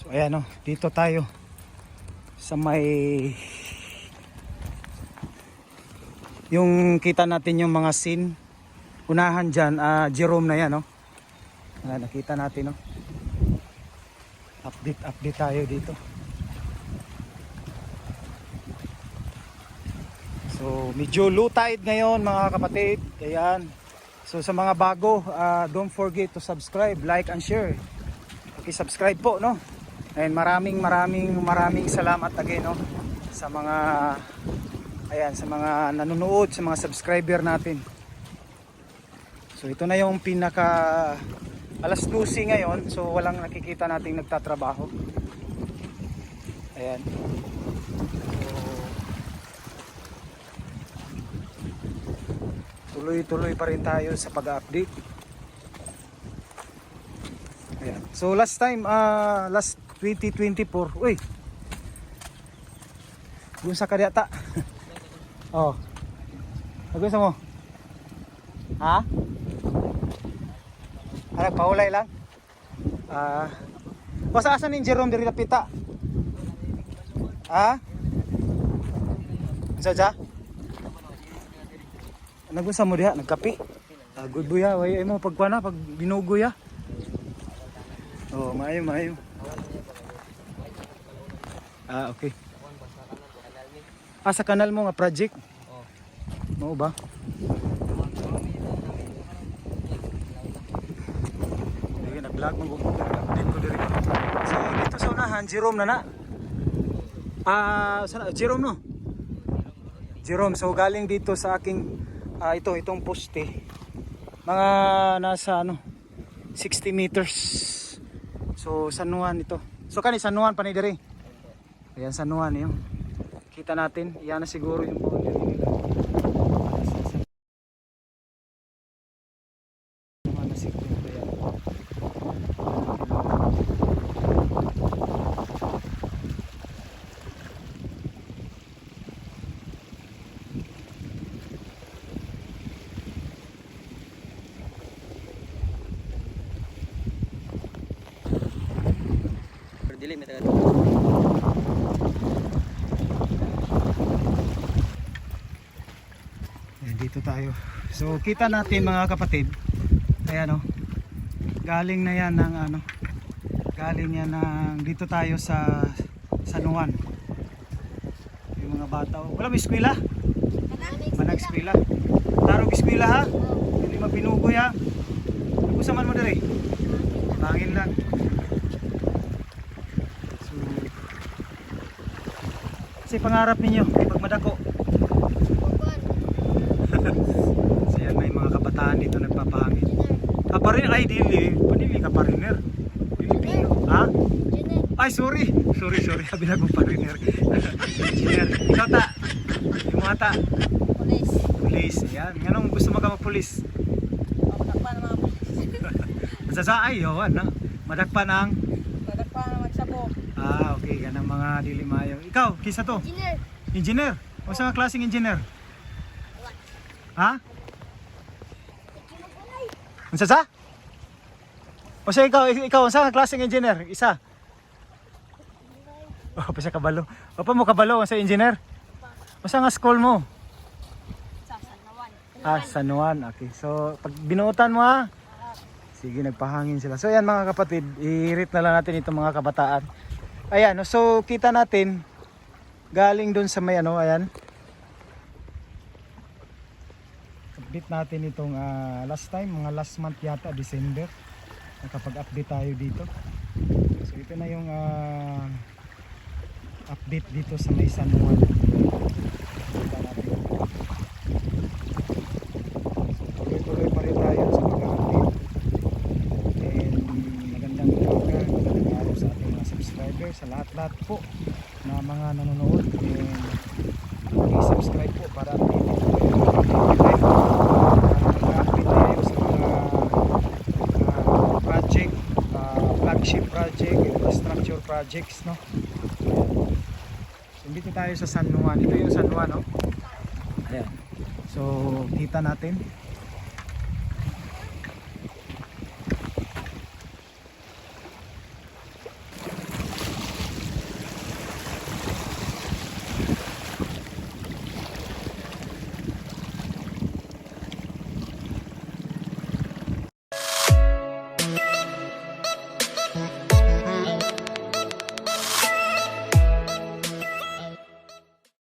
Ayan o, dito tayo sa may yung kita natin yung mga scene unahan dyan, Jerome na yan o. Nakita natin o. Update tayo dito. So medyo low tide ngayon mga kapatid. Ayan. So sa mga bago, don't forget to subscribe, like and share. Okay, subscribe po no. And maraming salamat again no sa mga sa mga nanonood, sa mga subscriber natin. So ito na yung pinaka alas 12 ngayon, so walang nakikita nating nagtatrabaho. Ayan. So tuloy pa rin tayo sa pag-update. Ayan. So last time, last 2024, uy, doon sa kadyata. Oh, nagusto mo? Ha? Nagpahulay lang? Asan yung Jerome diri lapita? Ha? Sadya? Nagusto mo diha? Nagkapi? Good boy ha, way mo pagkuana, pag binugo ya. Oh, maayo. Okay. Sa kanal mo nga project? Oo ba? Sige, nag-vlog mo. Update ko diri. So, dito sa unahan, Jerome na. Jerome no? Jerome, so galing dito sa aking itong poste. Mga nasa 60 meters. So, San Juan ito. So, San Juan pa ni diri. Ayan, San Juan yun. Kita natin, yan na siguro yung boundary nila. Dito tayo. So kita natin mga kapatid. Ayan galing na yan ng galing yan ng dito tayo sa San Juan. Yung mga bata. Wala may eskwela? Manag eskwela. Tarog eskwela ha? Hindi mapinugoy ha? Nagkusaman mo dali? Bangin lang. So kasi pangarap ninyo pag madako. So yan, may mga kabataan dito nagpapahangin. Kaparin ay dili ka pariner. Pilipino. Ha? Ay sorry. Sabi na kong pariner. Engineer. Ikaw ta. Yung mga ta. Police. Yan. Anong gusto mo ka mag-police? Madakpan ang mga police. Masasaay yun. Madakpan ang magsabo. Okay. Ganang mga dili mayo. Ikaw, kisa to? Engineer. O saan klaseng engineer? Ha? Unsa? O sa ikaw unsa klaseng engineer? Isa. Pa siya kabalo. O pa mo kabalo sa engineer? Unsa nga school mo? Sa San Juan. San Juan. Okay. So pag binuotan mo ha. Sige, nagpahangin sila. So ayan mga kapatid, i-rate na lang natin itong mga kabataan. Ayan, so kita natin galing doon sa may ayan. Update natin itong last time, mga last month yata, December. Nakapag-update tayo dito. So ito na yung update dito sa may San Juan. So tuloy pa rin tayo sa pag-update. And magandang araw sa ating mga subscribers, sa lahat-lahat po na mga nanonood. And subscribe po para flagship project, infrastructure projects no. So, dito tayo sa San Juan. Ito yung San Juan no. Ayan. So kita natin